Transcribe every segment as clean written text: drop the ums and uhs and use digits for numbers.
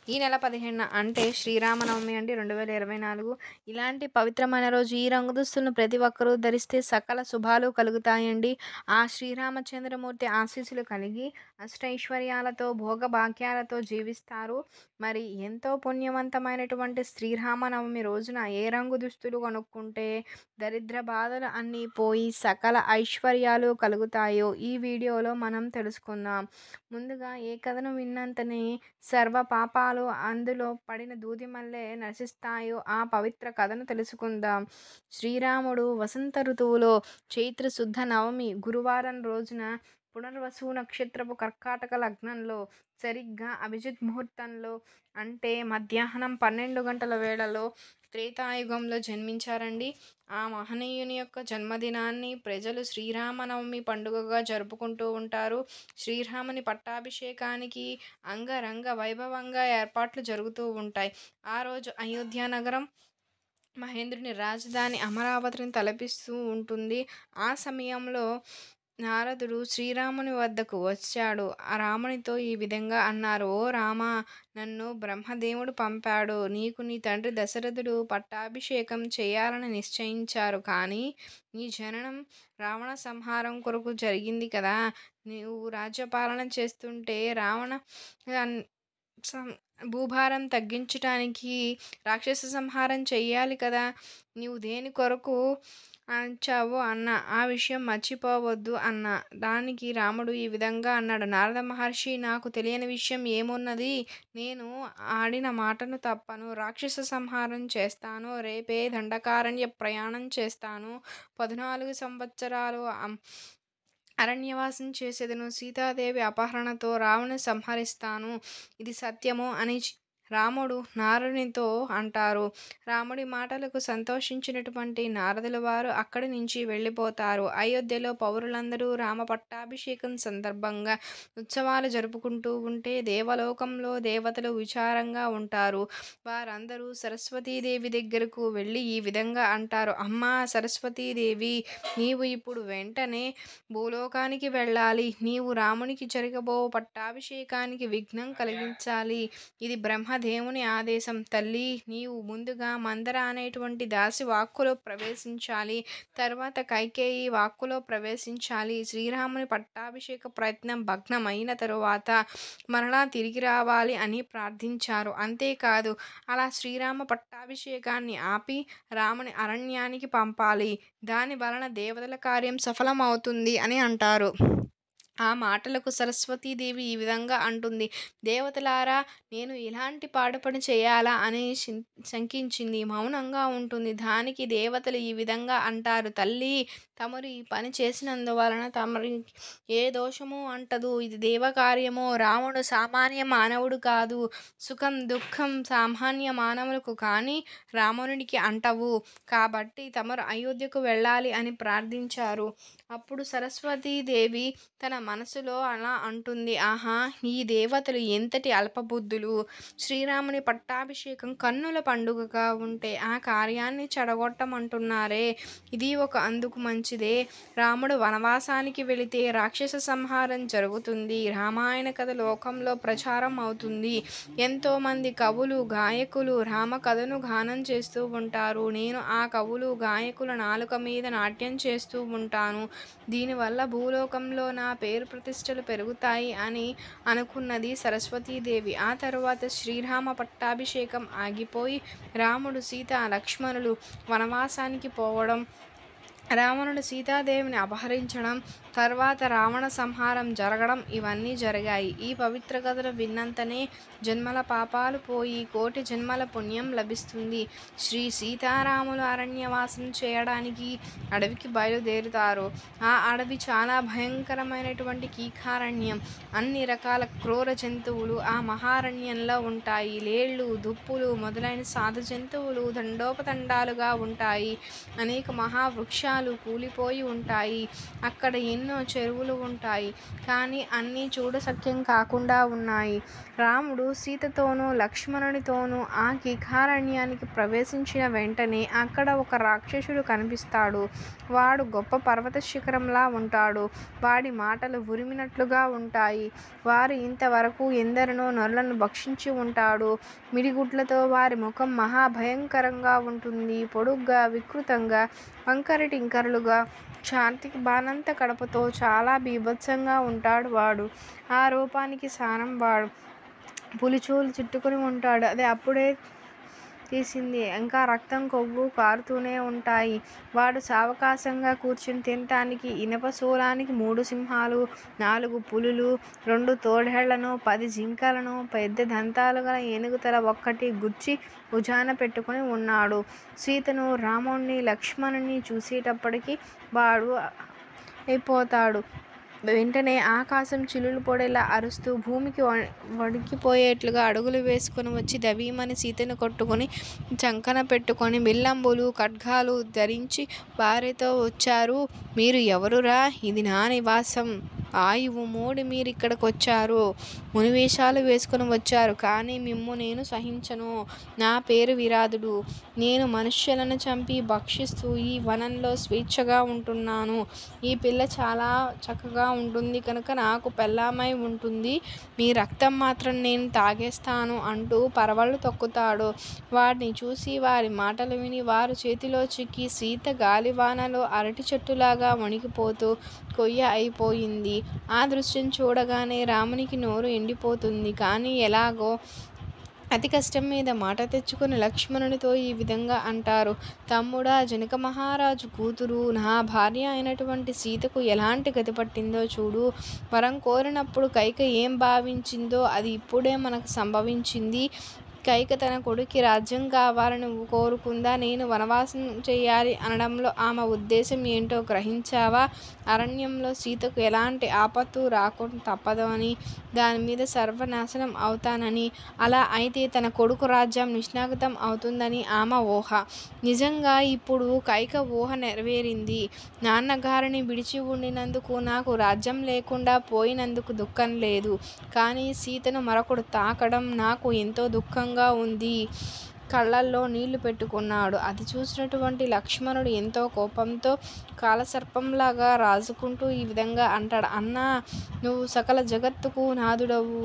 ఈ నెల 15న అంటే శ్రీరామనవమి అండి 2024. ఇలాంటి పవిత్రమైన రోజు ఈ రంగు దుస్తులను ప్రతి ఒక్కరూ ధరిస్తే సకల శుభాలు కలుగుతాయండి. ఆ శ్రీరామచంద్రమూర్తి ఆశీస్సులు కలిగి అష్టైశ్వర్యాలతో, భోగభాగ్యాలతో జీవిస్తారు. మరి ఎంతో పుణ్యవంతమైనటువంటి శ్రీరామనవమి రోజున ఏ రంగు దుస్తులు కొనుక్కుంటే దరిద్ర బాధలు అన్నీ పోయి సకల ఐశ్వర్యాలు కలుగుతాయో ఈ వీడియోలో మనం తెలుసుకుందాం. ముందుగా ఏ కథను విన్నంతనే సర్వ పాపాలు అందులో పడిన దూదిమల్లె నశిస్తాయో ఆ పవిత్ర కథను తెలుసుకుందాం. శ్రీరాముడు వసంత ఋతువులో చైత్ర శుద్ధ నవమి గురువారం రోజున పునర్వసు నక్షత్రపు కర్కాటక లగ్నంలో సరిగ్గా అభిజిత్ ముహూర్తంలో అంటే మధ్యాహ్నం 12 గంటల వేళలో త్రేతాయుగంలో జన్మించారండి. ఆ మహనీయుని యొక్క జన్మదినాన్ని ప్రజలు శ్రీరామనవమి పండుగగా జరుపుకుంటూ ఉంటారు. శ్రీరాముని పట్టాభిషేకానికి అంగరంగ వైభవంగా ఏర్పాట్లు జరుగుతూ ఉంటాయి. ఆ రోజు అయోధ్య నగరం మహేంద్రుని రాజధాని అమరావతిని తలపిస్తూ ఉంటుంది. ఆ సమయంలో నారదుడు శ్రీరాముని వద్దకు వచ్చాడు. ఆ రామునితో ఈ విధంగా అన్నారు: "ఓ రామా, నన్ను బ్రహ్మదేవుడు పంపాడు. నీకు నీ తండ్రి దశరథుడు పట్టాభిషేకం చేయాలని నిశ్చయించారు. కానీ నీ జననం రావణ సంహారం కొరకు జరిగింది కదా. నీవు రాజ్యపాలన చేస్తుంటే రావణ అన్ సం భూభారం తగ్గించటానికి రాక్షస సంహారం చెయ్యాలి కదా. నీవు దేని కొరకు అంచావో అన్న ఆ విషయం మర్చిపోవద్దు" అన్న. దానికి రాముడు ఈ విధంగా అన్నాడు: "నారద మహర్షి, నాకు తెలియని విషయం ఏమున్నది? నేను ఆడిన మాటను తప్పను. రాక్షస సంహారం చేస్తాను. రేపే దండకారణ్య ప్రయాణం చేస్తాను. 14 సంవత్సరాలు అరణ్యవాసం చేసేదను. సీతాదేవి అపహరణతో రావణుని సంహరిస్తాను. ఇది సత్యము" అని రాముడు నారదునితో అంటారు. రాముడి మాటలకు సంతోషించినటువంటి నారదుల వారు అక్కడి నుంచి వెళ్ళిపోతారు. అయోధ్యలో పౌరులందరూ రామ పట్టాభిషేకం సందర్భంగా ఉత్సవాలు జరుపుకుంటూ ఉంటే దేవలోకంలో దేవతలు విచారంగా ఉంటారు. వారందరూ సరస్వతీదేవి దగ్గరకు వెళ్ళి ఈ విధంగా అంటారు: "అమ్మా సరస్వతీదేవి, నీవు ఇప్పుడు వెంటనే భూలోకానికి వెళ్ళాలి. నీవు రామునికి జరగబో పట్టాభిషేకానికి విఘ్నం కలిగించాలి. ఇది బ్రహ్మదేవుని ఆదేశం. తల్లి, నీవు ముందుగా మందర అనేటువంటి దాసి వాక్కులో ప్రవేశించాలి. తర్వాత కైకేయి వాక్కులో ప్రవేశించాలి. శ్రీరాముని పట్టాభిషేక ప్రయత్నం భగ్నం అయిన తరువాత మరలా తిరిగి రావాలి" అని ప్రార్థించారు. అంతేకాదు, అలా శ్రీరామ పట్టాభిషేకాన్ని ఆపి రాముని అరణ్యానికి పంపాలి. దాని వలన దేవతల కార్యం సఫలమవుతుంది అని అంటారు. ఆ మాటలకు సరస్వతీదేవి ఈ విధంగా అంటుంది: "దేవతలారా, నేను ఇలాంటి పాడుపని చేయాలా" అని శంకించింది. మౌనంగా ఉంటుంది. దానికి దేవతలు ఈ విధంగా అంటారు: "తల్లి, తమరు ఈ పని చేసినందువలన తమరి ఏ దోషము అంటదు. ఇది దేవకార్యము. రాముడు సామాన్య మానవుడు కాదు. సుఖం దుఃఖం సామాన్య మానవులకు కానీ రావణునికి అంటవు. కాబట్టి తమరు అయోధ్యకు వెళ్ళాలి" అని ప్రార్థించారు. అప్పుడు సరస్వతీదేవి తన మనసులో అలా అంటుంది: "ఆహా, ఈ దేవతలు ఎంతటి అల్పబుద్ధులు! శ్రీరాముని పట్టాభిషేకం కన్నుల పండుగగా ఉంటే ఆ కార్యాన్ని చెడగొట్టమంటున్నారే. ఇది ఒక అందుకు మంచిదే. రాముడు వనవాసానికి వెళితే రాక్షస సంహారం జరుగుతుంది. రామాయణ కథ లోకంలో ప్రచారం అవుతుంది. ఎంతోమంది కవులు, గాయకులు రామకథను గానం చేస్తూ ఉంటారు. నేను ఆ కవులు, గాయకుల నాలుక మీద నాట్యం చేస్తూ ఉంటాను. దీనివల్ల భూలోకంలో నా పేరు ప్రతిష్టలు పెరుగుతాయి" అని అనుకున్నది సరస్వతీదేవి. ఆ తరువాత శ్రీరామ పట్టాభిషేకం ఆగిపోయి రాముడు, సీత, లక్ష్మణులు వనవాసానికి పోవడం, రావణుడు సీతాదేవిని అపహరించడం, తర్వాత రావణ సంహారం జరగడం ఇవన్నీ జరిగాయి. ఈ పవిత్ర కథను విన్నంతనే జన్మల పాపాలు పోయి కోటి జన్మల పుణ్యం లభిస్తుంది. శ్రీ సీతారాములు అరణ్యవాసం చేయడానికి అడవికి బయలుదేరుతారు. ఆ అడవి చాలా భయంకరమైనటువంటి కీకారణ్యం. అన్ని రకాల క్రూర జంతువులు ఆ మహారణ్యంలో ఉంటాయి. లేళ్ళు, దుప్పులు మొదలైన సాధు జంతువులు దండోపదండాలుగా ఉంటాయి. అనేక మహావృక్షాలు భవనాలు కూలిపోయి ఉంటాయి. అక్కడ ఎన్నో చెరువులు ఉంటాయి. కానీ అన్నీ చూడశక్యం కాకుండా ఉన్నాయి. రాముడు సీతతోనూ లక్ష్మణునితోనూ ఆ కీకారణ్యానికి ప్రవేశించిన వెంటనే అక్కడ ఒక రాక్షసుడు కనిపిస్తాడు. వాడు గొప్ప పర్వత శిఖరంలా ఉంటాడు. వాడి మాటలు ఉరిమినట్లుగా ఉంటాయి. వారు ఇంతవరకు ఎందరినో నరులను భక్షించి ఉంటాడు. మిడిగుడ్లతో వారి ముఖం మహాభయంకరంగా ఉంటుంది. పొడుగ్గా, వికృతంగా, వంకర టింకరలుగా, ఛాతీకి బానంత కడపతో చాలా బీభత్సంగా ఉంటాడు వాడు. ఆ రూపానికి సారం వాడు పులిచూలు చుట్టుకుని ఉంటాడు. అది అప్పుడే తీసింది. ఇంకా రక్తం కొవ్వు కారుతూనే ఉంటాయి. వాడు సావకాశంగా కూర్చుని తినటానికి ఇనప శూలానికి 3 సింహాలు, 4 పులులు, 2 తోడేళ్లను, 10 జింకలను, పెద్ద దంతాలు గల ఏనుగు తల ఒక్కటి గుచ్చి భుజాన పెట్టుకుని ఉన్నాడు. సీతను, రాముణ్ణి, లక్ష్మణుని చూసేటప్పటికి వాడు అయిపోతాడు. వెంటనే ఆకాశం చిల్లులు పడేలా అరుస్తూ భూమికి వణికిపోయేట్లుగా అడుగులు వేసుకుని వచ్చి దవీమని సీతను కొట్టుకుని చంకన పెట్టుకొని విల్లంబులు, ఖడ్గాలు ధరించి భార్యతో వచ్చారు. మీరు ఎవరురా? ఇది నా నివాసం. ఆయువు మూడి మీరిక్కడికొచ్చారు. మునివేషాలు వేసుకుని వచ్చారు. కానీ మిమ్ము నేను సహించను. నా పేరు విరాధుడు. నేను మనుష్యులను చంపి భక్షిస్తూ ఈ వనంలో స్వేచ్ఛగా ఉంటున్నాను. ఈ పిల్ల చాలా చక్కగా ఉంటుంది కనుక నాకు పెళ్ళామై ఉంటుంది. మీ రక్తం మాత్రం నేను తాగేస్తాను అంటూ పరవళ్ళు తొక్కుతాడు. వాడిని చూసి వారి మాటలు విని వారు చేతిలో చిక్కి సీత గాలివానలో అరటి చెట్టులాగా వణికిపోతూ కొయ్య అయిపోయింది. ఆ దృశ్యం చూడగానే రామునికి నోరు ఎండిపోతుంది. కానీ ఎలాగో అతి కష్టం మీద మాట తెచ్చుకుని లక్ష్మణునితో ఈ విధంగా అంటారు. తమ్ముడా, జనక మహారాజు కూతురు నా భార్య అయినటువంటి సీతకు ఎలాంటి గతి పట్టిందో చూడు. వరం కోరినప్పుడు కైక ఏం భావించిందో అది ఇప్పుడే మనకు సంభవించింది. కైక తన కొడుక్కి రాజ్యం కావాలని కోరుకుందా? నేను వనవాసం చేయాలి అనడంలో ఆమె ఉద్దేశం ఏంటో గ్రహించావా? అరణ్యంలో సీతకు ఎలాంటి ఆపత్తు రాకుండా తప్పదు అని, దాని మీద సర్వనాశనం అవుతానని, అలా అయితే తన కొడుకు రాజ్యం నిష్ణాగతం అవుతుందని ఆమె ఊహ. నిజంగా ఇప్పుడు కైక ఊహ నెరవేరింది. నాన్నగారిని విడిచి ఉండినందుకు నాకు రాజ్యం లేకుండా పోయినందుకు దుఃఖం లేదు. కానీ సీతను మరొకడు తాకడం నాకు ఎంతో దుఃఖంగా ఉంది. కళ్ళల్లో నీళ్లు పెట్టుకున్నాడు. అది చూసినటువంటి లక్ష్మణుడు ఎంతో కోపంతో కాలసర్పంలాగా రాజుకుంటూ ఈ విధంగా అంటాడు. అన్నా, నువ్వు సకల జగత్తుకు నాథుడవు,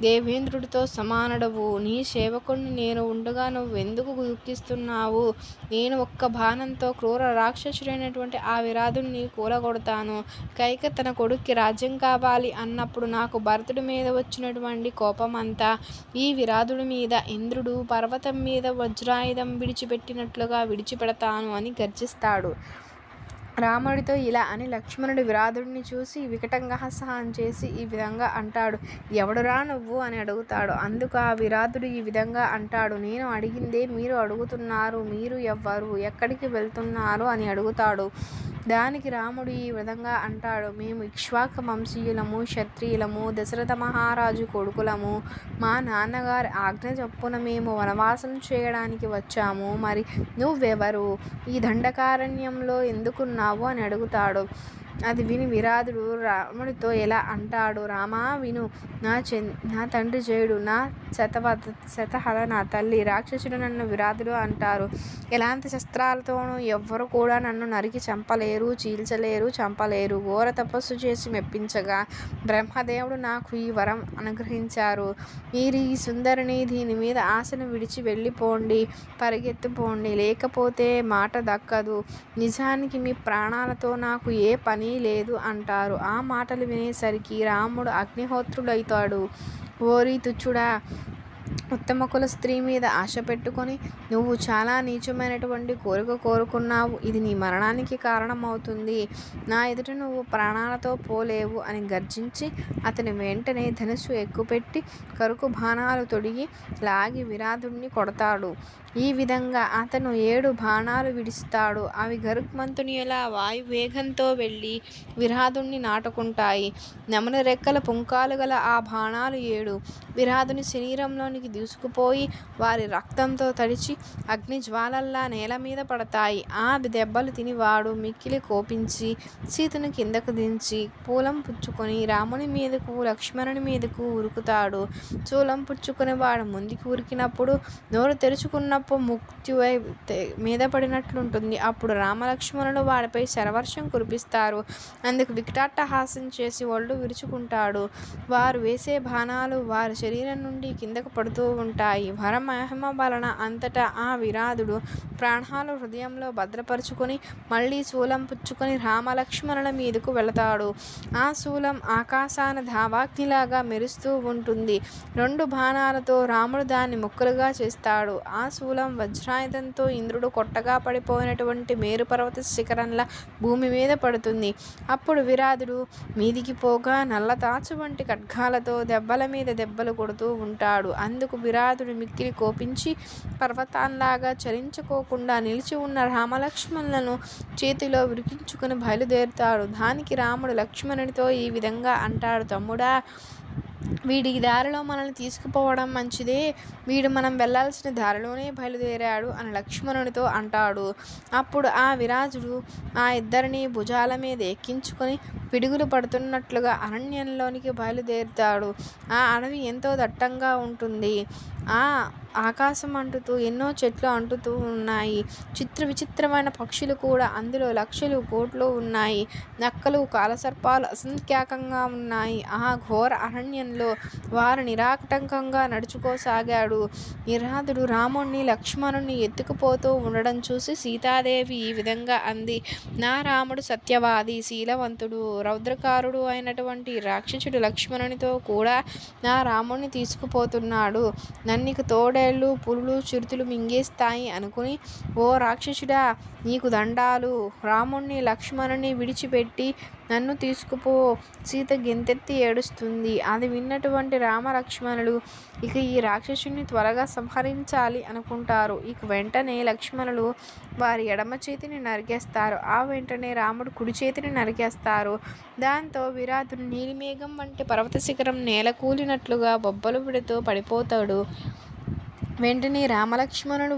దేవేంద్రుడితో సమానుడవు. నీ సేవకుణ్ణి నేను ఉండగా నువ్వెందుకు దుఃఖిస్తున్నావు? నేను ఒక్క బాణంతో క్రూర రాక్షసుడైనటువంటి ఆ విరాధుడిని కూలగొడతాను. కైక తన కొడుక్కి రాజ్యం కావాలి అన్నప్పుడు నాకు భరతుడి మీద వచ్చినటువంటి కోపమంతా ఈ విరాధుడి మీద, ఇంద్రుడు పర్వతం మీద వజ్రాయుధం విడిచిపెట్టినట్లుగా విడిచిపెడతాను అని గర్జిస్తాడు. రాముడితో ఇలా అని లక్ష్మణుడు విరాధుడిని చూసి వికటంగా హాసం చేసి ఈ విధంగా అంటాడు. ఎవడురా నువ్వు అని అడుగుతాడు. అందుకు ఆ విరాధుడు ఈ విధంగా అంటాడు. నేను అడిగిందే మీరు అడుగుతున్నారు. మీరు ఎవ్వరు? ఎక్కడికి వెళ్తున్నారు అని అడుగుతాడు. దానికి రాముడు ఈ విధంగా అంటాడు. మేము ఇక్ష్వాక వంశీయులము, క్షత్రియులము, దశరథ మహారాజు కొడుకులము. మా నాన్నగారి ఆజ్ఞ చొప్పున మేము వనవాసం చేయడానికి వచ్చాము. మరి నువ్వెవరు? ఈ దండకారణ్యంలో ఎందుకున్నావు అని అడుగుతాడు. అది విని విరాధుడు రాముడితో ఎలా అంటాడు. రామా, విను. నా తండ్రి జయుడు, నా శతహల నా తల్లి రాక్షసుడు నన్ను విరాధుడు అంటారు. ఎలాంటి శస్త్రాలతోనూ ఎవ్వరు కూడా నన్ను నరికి చంపలేరు, చీల్చలేరు, చంపలేరు. ఘోర తపస్సు చేసి మెప్పించగా బ్రహ్మదేవుడు నాకు ఈ వరం అనుగ్రహించారు. మీరు ఈ సుందరిని, దీని మీద ఆశను విడిచి వెళ్ళిపోండి, పరిగెత్తిపోండి, లేకపోతే మాట దక్కదు. నిజానికి మీ ప్రాణాలతో నాకు ఏ పని లేదు అంటారు. ఆ మాటలు వినేసరికి రాముడు అగ్నిహోత్రుడైతాడు. ఓరి తుచ్చుడా, ఉత్తమ కుల స్త్రీ మీద ఆశ పెట్టుకొని నువ్వు చాలా నీచమైనటువంటి కోరిక కోరుకున్నావు. ఇది నీ మరణానికి కారణమవుతుంది. నా ఎదుట నువ్వు ప్రాణాలతో పోలేవు అని గర్జించి అతని వెంటనే ధనుస్సు ఎక్కుపెట్టి కరుకు బాణాలు తొడిగి లాగి విరాధుడిని కొడతాడు. ఈ విధంగా అతను 7 బాణాలు విడుస్తాడు. అవి గరుత్మంతునిలా వాయువేగంతో వెళ్ళి విరాధుణ్ణి నాటుకుంటాయి. నెమలి రెక్కల పుంకాలు గల ఆ బాణాలు 7 విరాధుని శరీరంలోనికి దూసుకుపోయి వారి రక్తంతో తడిచి అగ్నిజ్వాలల్లా నేల మీద పడతాయి. ఆ దెబ్బలు తిని వాడు మిక్కిలి కోపించి సీతను కిందకు దించి పూలం పుచ్చుకొని రాముని మీదకు లక్ష్మణుని మీదకు ఉరుకుతాడు. శూలం పుచ్చుకొని వాడు ముందుకు ఉరికినప్పుడు నోరు తెరుచుకున్నప్పుడు ముక్తివై మీద పడినట్లుంటుంది. అప్పుడు రామలక్ష్మణులు వాడిపై శరవర్షం కురిపిస్తారు. అందుకు వికటాట్టహాసం చేసి ఒళ్ళు విరుచుకుంటాడు. వారు వేసే బాణాలు వారి శరీరం నుండి కిందకు పడుతూ ఉంటాయి. వరమహిమ వలన అంతటా ఆ విరాధుడు ప్రాణాలు హృదయంలో భద్రపరుచుకొని మళ్ళీ శూలం పుచ్చుకొని రామలక్ష్మణుల మీదకు వెళతాడు. ఆ శూలం ఆకాశాన ధావాగ్నిలాగా మెరుస్తూ ఉంటుంది. 2 బాణాలతో రాముడు దాన్ని ముక్కలుగా చేస్తాడు. ఆ శూలం వజ్రాయుధంతో ఇంద్రుడు కొట్టగా పడిపోయినటువంటి మేరుపర్వత శిఖరంలా భూమి మీద పడుతుంది. అప్పుడు విరాధుడు మీదికి పోగా నల్లతాచు వంటి ఖడ్గాలతో దెబ్బల మీద దెబ్బలు కొడుతూ ఉంటాడు. అందుకు విరాధుడు మిక్కిలి కోపించి పర్వతాల్లాగా చలించుకోకుండా నిలిచి ఉన్న రామలక్ష్మణులను చేతిలో విరికించుకుని బయలుదేరుతాడు. దానికి రాముడు లక్ష్మణునితో ఈ విధంగా అంటాడు: తమ్ముడా, వీడి దారిలో మనల్ని తీసుకుపోవడం మంచిదే. వీడు మనం వెళ్ళాల్సిన దారిలోనే బయలుదేరాడు అని లక్ష్మణునితో అంటాడు. అప్పుడు ఆ విరాజుడు ఆ ఇద్దరిని భుజాల మీద ఎక్కించుకొని పిడుగులు పడుతున్నట్లుగా అరణ్యంలోనికి బయలుదేరుతాడు. ఆ అడవి ఎంతో దట్టంగా ఉంటుంది. ఆ ఆకాశం అంటుతూ ఎన్నో చెట్లు అంటుతూ ఉన్నాయి. చిత్ర విచిత్రమైన పక్షులు కూడా అందులో లక్షలు కోట్లు ఉన్నాయి. నక్కలు కాలసర్పాలు అసంఖ్యాకంగా ఉన్నాయి. ఆ ఘోర అరణ్యంలో వారు నిరాటంకంగా నడుచుకోసాగాడు. నిరాధుడు రాముణ్ణి లక్ష్మణుణ్ణి ఎత్తుకుపోతూ ఉండడం చూసి సీతాదేవి ఈ విధంగా అంది: నా రాముడు సత్యవాది, శీలవంతుడు, రౌద్రకారుడు అయినటువంటి రాక్షసుడు లక్ష్మణునితో కూడా నా రాముణ్ణి తీసుకుపోతున్నాడు. నన్నిక తోడేళ్ళు పులులు చిరుతులు మింగేస్తాయి అనుకుని, ఓ రాక్షసుడా, నీకు దండాలు. రాముణ్ణి లక్ష్మణుని విడిచిపెట్టి నన్ను తీసుకుపో. సీత గెంతెత్తి ఏడుస్తుంది. అది విన్నటువంటి రామలక్ష్మణులు ఇక ఈ రాక్షసుని త్వరగా సంహరించాలి అనుకుంటారు. ఇక వెంటనే లక్ష్మణులు వారి ఎడమ చేతిని నరికేస్తారు. ఆ వెంటనే రాముడు కుడి చేతిని నరికేస్తారు. దాంతో విరాధుడు నీలిమేఘం వంటి పర్వత శిఖరం నేల కూలినట్లుగా బొబ్బలు పెడుతూ పడిపోతాడు. వెంటనే రామలక్ష్మణులు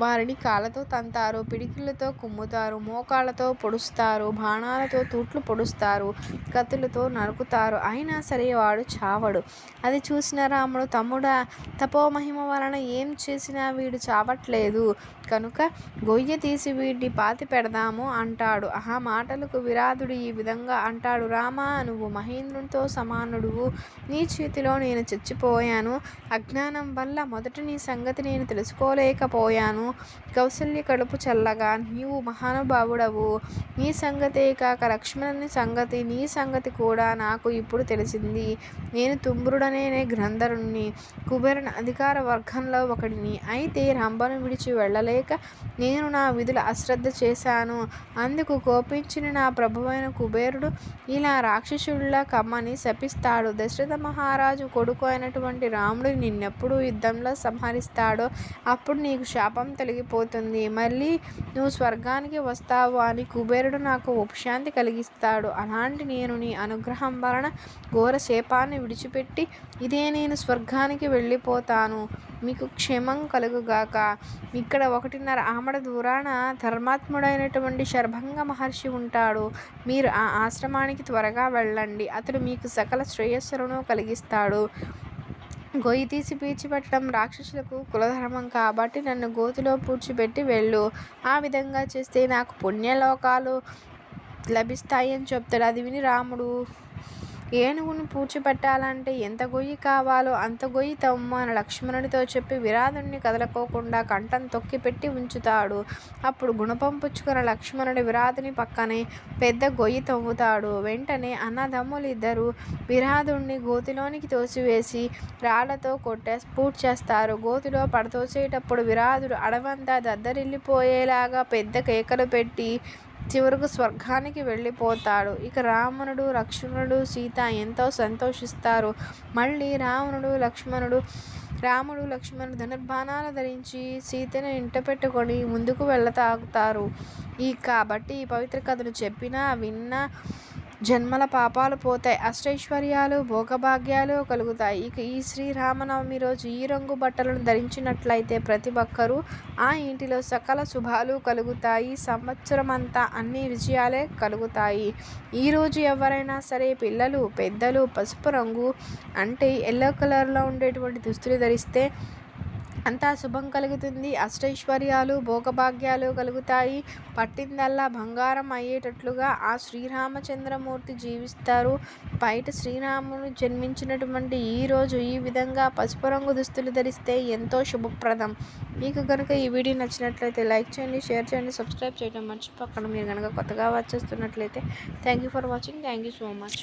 వారిని కాళ్ళతో తంతారు, పిడికిళ్లతో కుమ్ముతారు, మోకాళ్లతో పొడుస్తారు, బాణాలతో తూట్లు పొడుస్తారు, కత్తులతో నరుకుతారు. అయినా సరే వాడు చావడు. అది చూసిన రాముడు: తమ్ముడా, తపోమహిమ వలన ఏం చేసినా వీడు చావట్లేదు కనుక గొయ్య తీసి వీడిని పాతి పెడదాము అంటాడు. ఆ మాటలకు విరాధుడు ఈ విధంగా అంటాడు: రామా, నువ్వు మహేంద్రునితో సమానుడువు. నీ చేతిలో నేను చచ్చిపోయాను. అజ్ఞానం వల్ల మొదట నీ సంగతి నేను తెలుసుకోలేకపోయాను. కౌసల్య కడుపు చల్లగా నీవు మహానుభావుడవు. నీ సంగతే కాక లక్ష్మణుని సంగతి, నీ సంగతి కూడా నాకు ఇప్పుడు తెలిసింది. నేను తుంబురుడనే గ్రంథరుణ్ణి, కుబేరుని అధికార వర్గంలో ఒకడిని. అయితే రంభను విడిచి వెళ్ళలేక నేను నా విధుల అశ్రద్ధ చేశాను. అందుకు కోపించిన నా ప్రభువైన కుబేరుడు ఇలా రాక్షసుడిలా కమ్మని శపిస్తాడు. దశరథ మహారాజు కొడుకు అయినటువంటి రాముడు నిన్నెప్పుడు యుద్ధంలో సంహరిస్తాడో అప్పుడు నీకు శాపం తొలగిపోతుంది. మళ్ళీ నువ్వు స్వర్గానికి వస్తావు అని కుబేరుడు నాకు ఉపశాంతి కలిగిస్తాడు. అలాంటి నేను నీ అనుగ్రహం వలన ఘోర శాపాన్ని విడిచిపెట్టి ఇదే నేను స్వర్గానికి వెళ్ళిపోతాను. మీకు క్షేమం కలుగుగాక. ఇక్కడ 1.5 ఆమడ దూరాన ధర్మాత్ముడైనటువంటి శరభంగ మహర్షి ఉంటాడు. మీరు ఆ ఆశ్రమానికి త్వరగా వెళ్ళండి. అతడు మీకు సకల శ్రేయస్సులను కలిగిస్తాడు. గొయ్యి తీసి పీల్చిపెట్టడం రాక్షసులకు కులధర్మం కాబట్టి నన్ను గోతిలో పూడ్చిపెట్టి వెళ్ళు. ఆ విధంగా చేస్తే నాకు పుణ్యలోకాలు లభిస్తాయని చెప్తాడు. అది విని రాముడు ఏనుగును పూడ్చిపెట్టాలంటే ఎంత గొయ్యి కావాలో అంత గొయ్యి తమ్ము అని లక్ష్మణుడితో చెప్పి విరాధుణ్ణి కదలకోకుండా కంఠం తొక్కిపెట్టి ఉంచుతాడు. అప్పుడు గుణపం పుచ్చుకున్న లక్ష్మణుడు విరాధుని పక్కనే పెద్ద గొయ్యి తవ్వుతాడు. వెంటనే అన్నదమ్ములు ఇద్దరు విరాధుణ్ణి గోతిలోనికి తోసివేసి రాళ్లతో పూడ్చేస్తారు. గోతిలో పడతోసేటప్పుడు విరాధుడు అడవంతా దద్దరిల్లిపోయేలాగా పెద్ద కేకలు పెట్టి చివరకు స్వర్గానికి వెళ్ళిపోతాడు. ఇక లక్ష్మణుడు, సీత ఎంతో సంతోషిస్తారు. మళ్ళీ రాముడు లక్ష్మణుడు ధనుర్బాణాలు ధరించి సీతను ఇంట పెట్టుకొని ముందుకు వెళ్ళతాగుతారు. కాబట్టి ఈ పవిత్ర కథను చెప్పినా విన్నా జన్మల పాపాలు పోతాయి, అష్టైశ్వర్యాలు భోగభాగ్యాలు కలుగుతాయి. ఇక ఈ శ్రీరామనవమి రోజు ఈ రంగు బట్టలను ధరించినట్లయితే ప్రతి ఒక్కరూ ఆ ఇంటిలో సకల శుభాలు కలుగుతాయి, సంవత్సరం అంతా అన్ని విజయాలే కలుగుతాయి. ఈరోజు ఎవరైనా సరే పిల్లలు పెద్దలు పసుపు రంగు అంటే ఎల్లో కలర్లో ఉండేటువంటి దుస్తులు ధరిస్తే అంతా శుభం కలుగుతుంది, అష్టైశ్వర్యాలు భోగభాగ్యాలు కలుగుతాయి, పట్టిందల్లా బంగారం అయ్యేటట్లుగా ఆ శ్రీరామచంద్రమూర్తి జీవిస్తారు. బయట శ్రీరాముడు జన్మించినటువంటి ఈరోజు ఈ విధంగా పసుపు రంగు దుస్తులు ధరిస్తే ఎంతో శుభప్రదం. మీకు కనుక ఈ వీడియో నచ్చినట్లయితే లైక్ చేయండి, షేర్ చేయండి, సబ్స్క్రైబ్ చేయడం మర్చిపోకండి. మీరు కనుక కొత్తగా వచ్చేస్తున్నట్లయితే thank you for watching. Thank you so much.